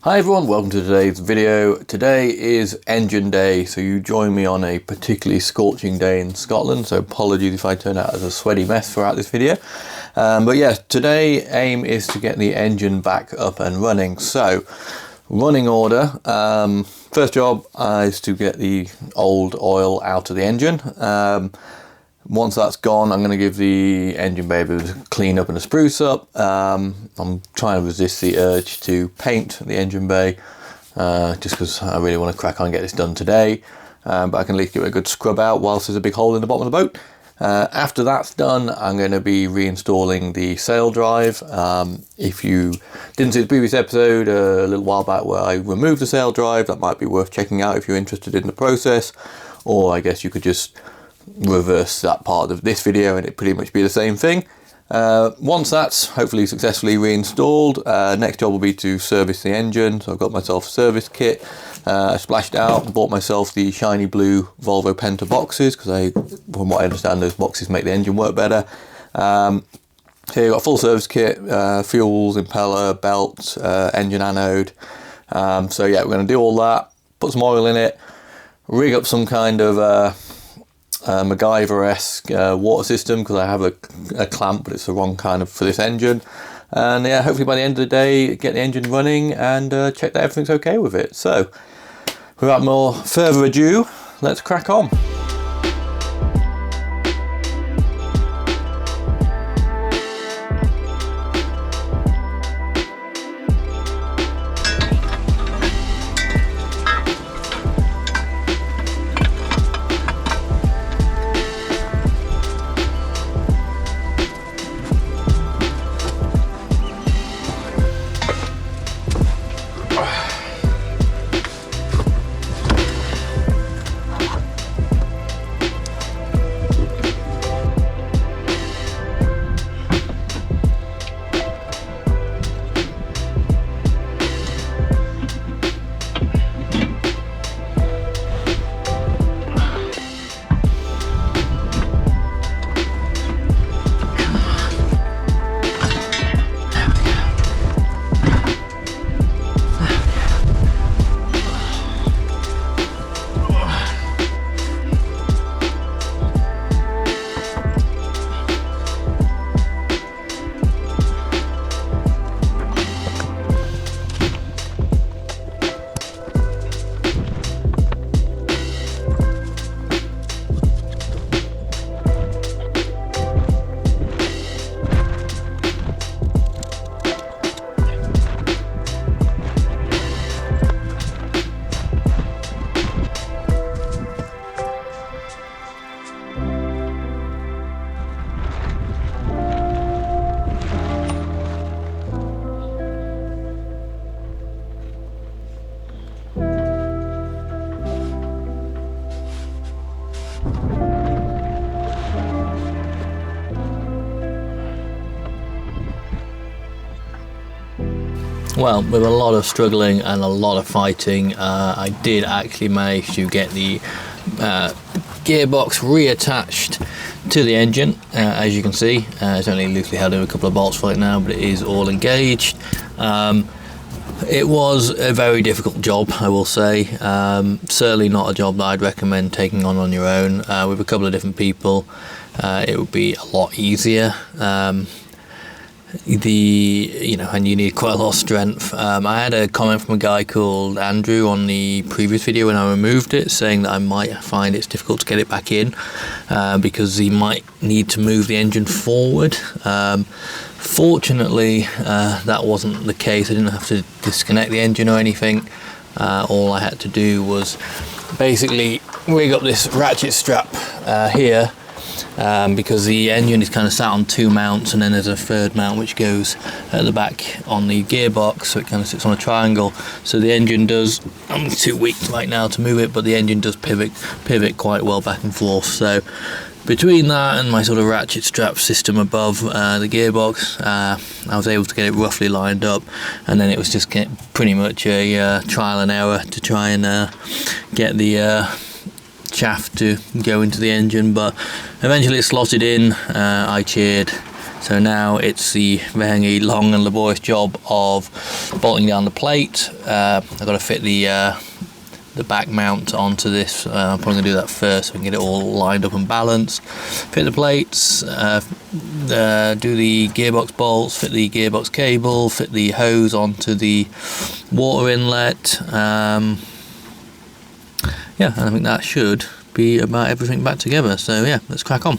Hi everyone, welcome to today's video. Today is engine day, so you join me on a particularly scorching day in Scotland, so apologies if I turn out as a sweaty mess throughout this video. But yeah, today aim is to get the engine back up and running. So, running order, first job is to get the old oil out of the engine. Once that's gone, I'm going to give the engine bay a clean up and a spruce up. I'm trying to resist the urge to paint the engine bay, just because I really want to crack on and get this done today. But I can at least give it a good scrub out whilst there's a big hole in the bottom of the boat. After that's done, I'm going to be reinstalling the sail drive. If you didn't see the previous episode a little while back where I removed the sail drive, that might be worth checking out if you're interested in the process. Or I guess you could just reverse that part of this video and it pretty much be the same thing. Once that's hopefully successfully reinstalled, next job will be to service the engine. So I've got myself a service kit, splashed out, bought myself the shiny blue Volvo Penta boxes because from what I understand, those boxes make the engine work better. Here you've got a full service kit, fuels, impeller, belt, engine anode. So yeah, we're going to do all that, put some oil in it, rig up some kind of MacGyver-esque water system because I have a clamp, but it's the wrong kind of for this engine. And yeah, hopefully by the end of the day, get the engine running and check that everything's okay with it. So, without more further ado, let's crack on. Well, with a lot of struggling and a lot of fighting, I did actually manage to get the gearbox reattached to the engine. As you can see, it's only loosely held in a couple of bolts right now, but it is all engaged. It was a very difficult job, I will say. Certainly not a job that I'd recommend taking on your own. With a couple of different people, it would be a lot easier. And you need quite a lot of strength. I had a comment from a guy called Andrew on the previous video when I removed it, saying that I might find it's difficult to get it back in because he might need to move the engine forward. Fortunately, that wasn't the case. I didn't have to disconnect the engine or anything. All I had to do was basically rig up this ratchet strap here, because the engine is kind of sat on two mounts, and then there's a third mount which goes at the back on the gearbox, so it kind of sits on a triangle. So the engine does, I'm too weak right now to move it, but the engine does pivot quite well back and forth. So between that and my sort of ratchet strap system above the gearbox, I was able to get it roughly lined up, and then it was just pretty much a trial and error to try and get the shaft to go into the engine. But eventually it slotted in. I cheered So now it's the very long and laborious job of bolting down the plate. I've got to fit the back mount onto this. I'm probably going to do that first so we can get it all lined up and balanced. Fit the plates, do the gearbox bolts, fit the gearbox cable, fit the hose onto the water inlet. Yeah, and I think that should be about everything back together. So yeah, let's crack on.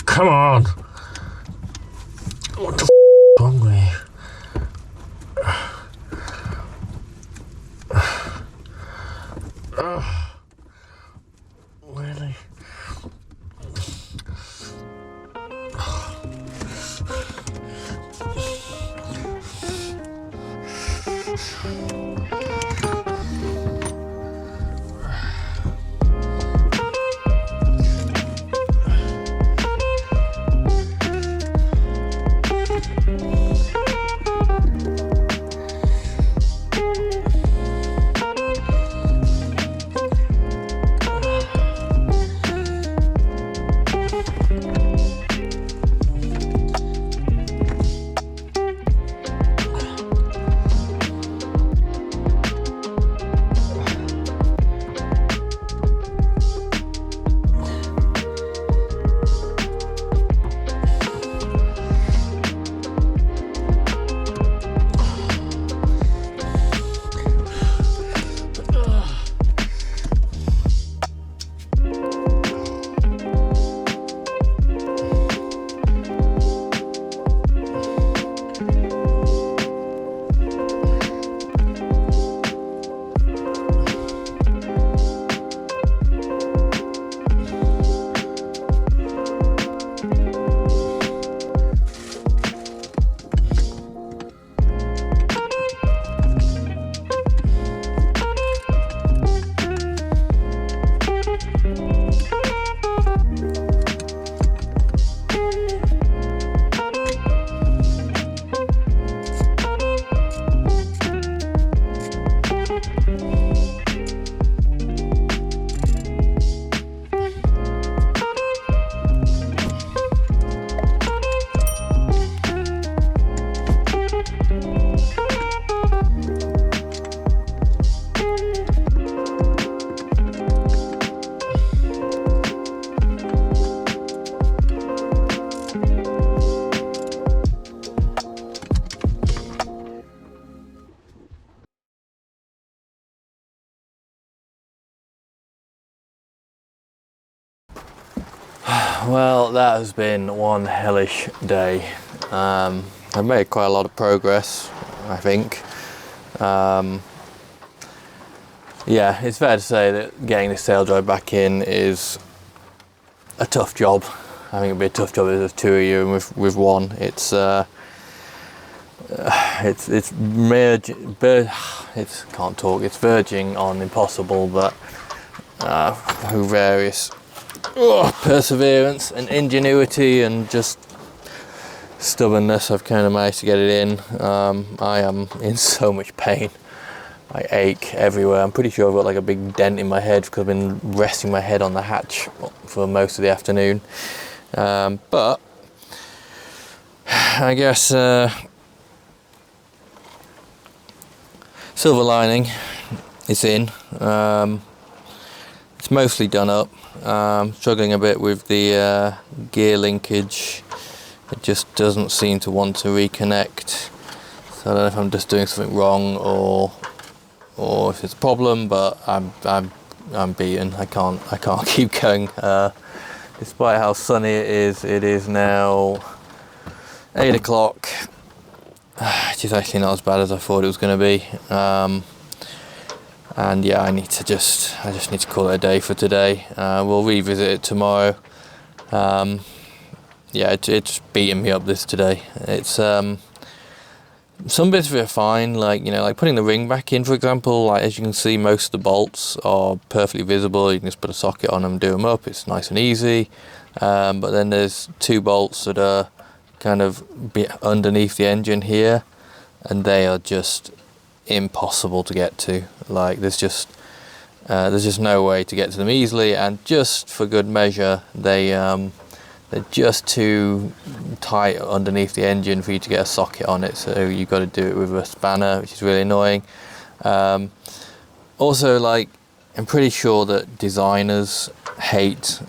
Come on! What the f*** is wrong with you? Really? Well, that has been one hellish day. I've made quite a lot of progress, I think. Yeah, it's fair to say that getting this sail drive back in is a tough job. I think it'd be a tough job if there's two of you, and with one, it's can't talk. It's verging on impossible, but through various perseverance and ingenuity and just stubbornness, I've kind of managed to get it in. I am in so much pain. I ache everywhere. I'm pretty sure I've got like a big dent in my head because I've been resting my head on the hatch for most of the afternoon. But I guess silver lining is in. It's mostly done up. Struggling a bit with the gear linkage. It just doesn't seem to want to reconnect. So I don't know if I'm just doing something wrong or if it's a problem, but I'm beaten. I can't keep going. Despite how sunny it is now 8 o'clock, which is actually not as bad as I thought it was going to be. And yeah, I just need to call it a day for today. We'll revisit it tomorrow. Yeah, it's beating me up this today. It's some bits of it are fine, like, you know, like putting the ring back in, for example. Like, as you can see, most of the bolts are perfectly visible. You can just put a socket on them and do them up. It's nice and easy. But then there's two bolts that are kind of underneath the engine here, and they are just impossible to get to. Like, there's just no way to get to them easily, and just for good measure, they're just too tight underneath the engine for you to get a socket on it, so you've got to do it with a spanner, which is really annoying. Also, like, I'm pretty sure that designers hate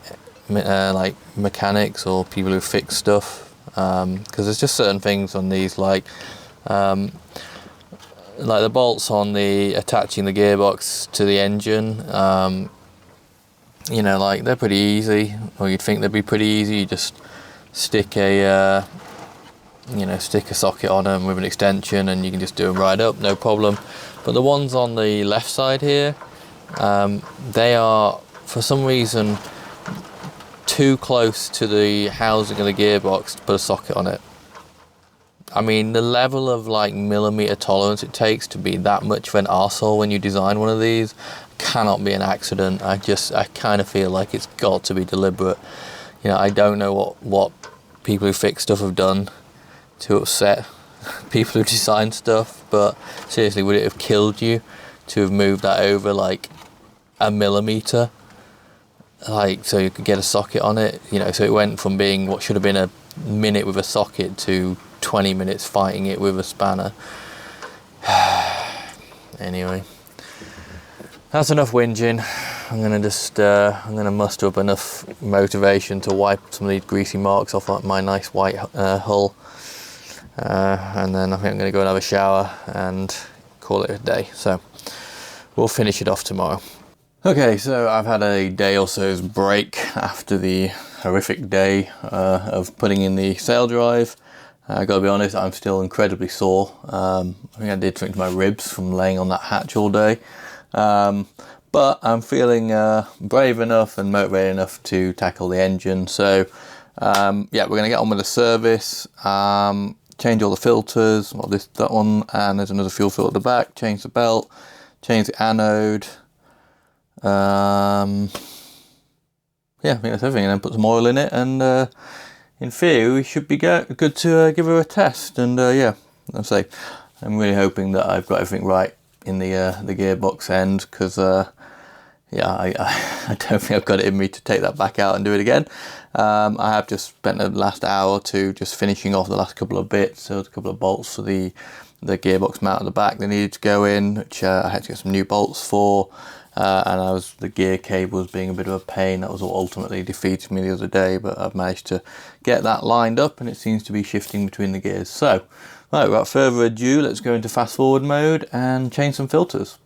like mechanics or people who fix stuff, because there's just certain things on these, like the bolts on the attaching the gearbox to the engine. You know, like, they're pretty easy, or you'd think they'd be pretty easy. You just stick a socket on them with an extension, and you can just do them right up, no problem. But the ones on the left side here, they are, for some reason, too close to the housing of the gearbox to put a socket on it. I mean, the level of, like, millimeter tolerance it takes to be that much of an arsehole when you design one of these cannot be an accident. I kind of feel like it's got to be deliberate. You know, I don't know what people who fix stuff have done to upset people who design stuff, but seriously, would it have killed you to have moved that over like a millimeter, like, so you could get a socket on it? You know, so it went from being what should have been a minute with a socket to 20 minutes fighting it with a spanner. Anyway, that's enough whinging. I'm gonna muster up enough motivation to wipe some of these greasy marks off my nice white hull, and then I think I'm gonna go and have a shower and call it a day. So we'll finish it off tomorrow. Okay, so I've had a day or so's break after the horrific day of putting in the sail drive. I gotta be honest, I'm still incredibly sore. I think I did something to my ribs from laying on that hatch all day. But I'm feeling brave enough and motivated enough to tackle the engine. So yeah, we're gonna get on with the service, change all the filters, well, that one, and there's another fuel filter at the back, change the belt, change the anode. Yeah, I think that's everything, and then put some oil in it, and in theory we should be good to give her a test. And yeah, I'll say I'm really hoping that I've got everything right in the gearbox end, because yeah, I don't think I've got it in me to take that back out and do it again. I have just spent the last hour or two just finishing off the last couple of bits. So there's a couple of bolts for the gearbox mount at the back that needed to go in, which I had to get some new bolts for. And the gear cable was being a bit of a pain. That was what ultimately defeated me the other day, but I've managed to get that lined up, and it seems to be shifting between the gears. So, right, without further ado, let's go into fast forward mode and change some filters.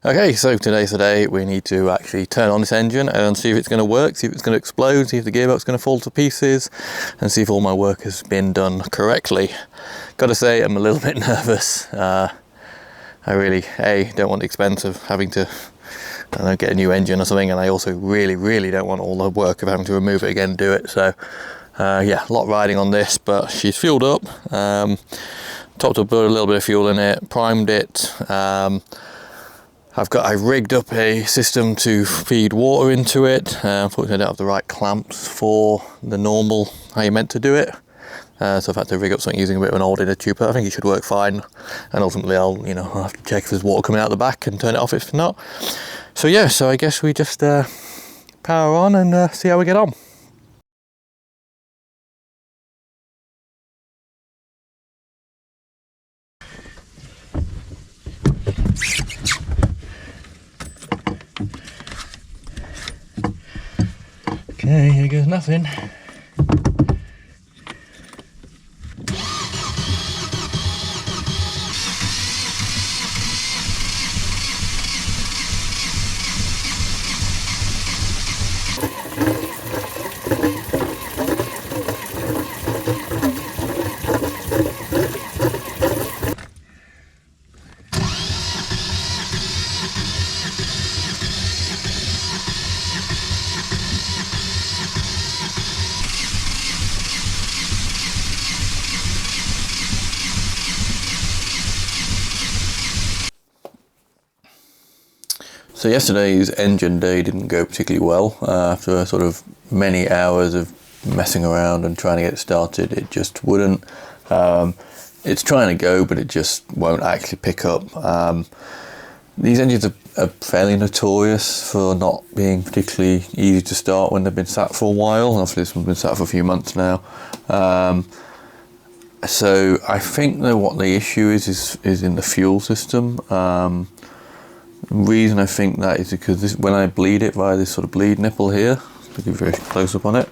Okay, so today's the day we need to actually turn on this engine and see if it's going to work, see if it's going to explode, see if the gearbox is going to fall to pieces, and see if all my work has been done correctly. Gotta say, I'm a little bit nervous. I really, don't want the expense of having to, I don't know, get a new engine or something, and I also really don't want all the work of having to remove it again and do it. So yeah, a lot riding on this, but she's fueled up, topped up, put a little bit of fuel in it, primed it. I rigged up a system to feed water into it. Unfortunately I don't have the right clamps for the normal, how you're meant to do it. So I've had to rig up something using a bit of an old inner tube, but I think it should work fine. And ultimately I'll have to check if there's water coming out the back and turn it off if not. So yeah, so I guess we just power on and see how we get on. Okay, here goes nothing. So yesterday's engine day didn't go particularly well. After sort of many hours of messing around and trying to get it started, it just wouldn't. It's trying to go, but it just won't actually pick up. These engines are fairly notorious for not being particularly easy to start when they've been sat for a while. Obviously this one's been sat for a few months now. So I think that what the issue is in the fuel system. The reason I think that is because when I bleed it via this sort of bleed nipple here, to give a very close up on it,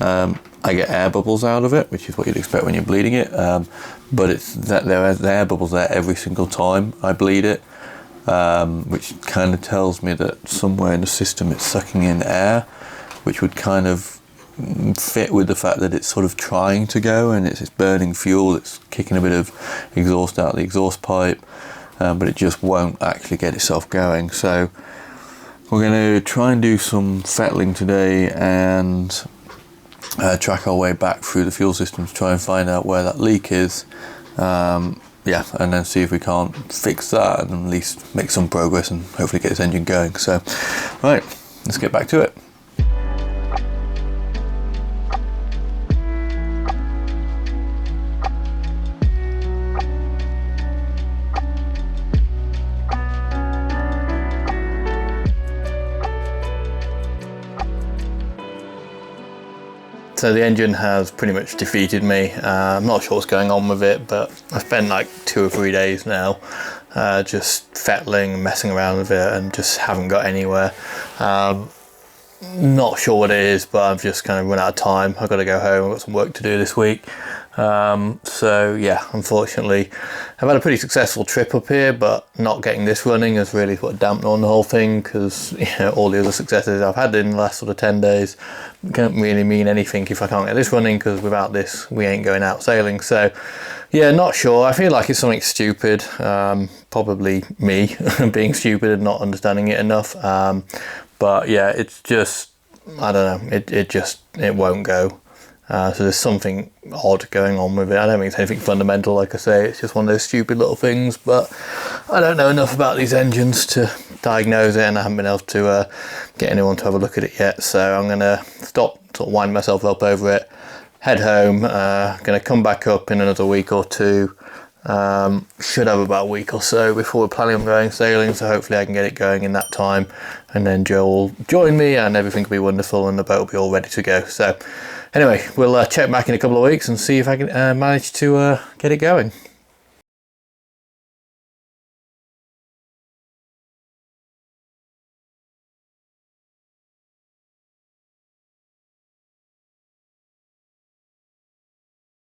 I get air bubbles out of it, which is what you'd expect when you're bleeding it. But it's that there are air bubbles there every single time I bleed it, which kind of tells me that somewhere in the system it's sucking in air, which would kind of fit with the fact that it's sort of trying to go and it's burning fuel, it's kicking a bit of exhaust out the exhaust pipe. But it just won't actually get itself going. So we're going to try and do some fettling today and track our way back through the fuel system to try and find out where that leak is. Yeah, and then see if we can't fix that and at least make some progress and hopefully get this engine going. So, right, let's get back to it. So the engine has pretty much defeated me. I'm not sure what's going on with it, but I've spent like 2 or 3 days now just fettling, messing around with it and just haven't got anywhere. Not sure what it is, but I've just kind of run out of time. I've got to go home, I've got some work to do this week. So yeah, unfortunately I've had a pretty successful trip up here, but not getting this running has really sort of dampened on the whole thing, because all the other successes I've had in the last sort of 10 days can't really mean anything if I can't get this running, because without this we ain't going out sailing. So yeah, not sure. I feel like it's something stupid, probably me being stupid and not understanding it enough. But yeah, it's just, I don't know, it won't go. So there's something odd going on with it. I don't think it's anything fundamental, like I say, it's just one of those stupid little things, but I don't know enough about these engines to diagnose it, and I haven't been able to get anyone to have a look at it yet. So I'm going to stop, sort of wind myself up over it, head home, going to come back up in another week or two. Should have about a week or so before we're planning on going sailing, so hopefully I can get it going in that time, and then Joe will join me and everything will be wonderful and the boat will be all ready to go. So anyway, we'll check back in a couple of weeks and see if I can manage to get it going.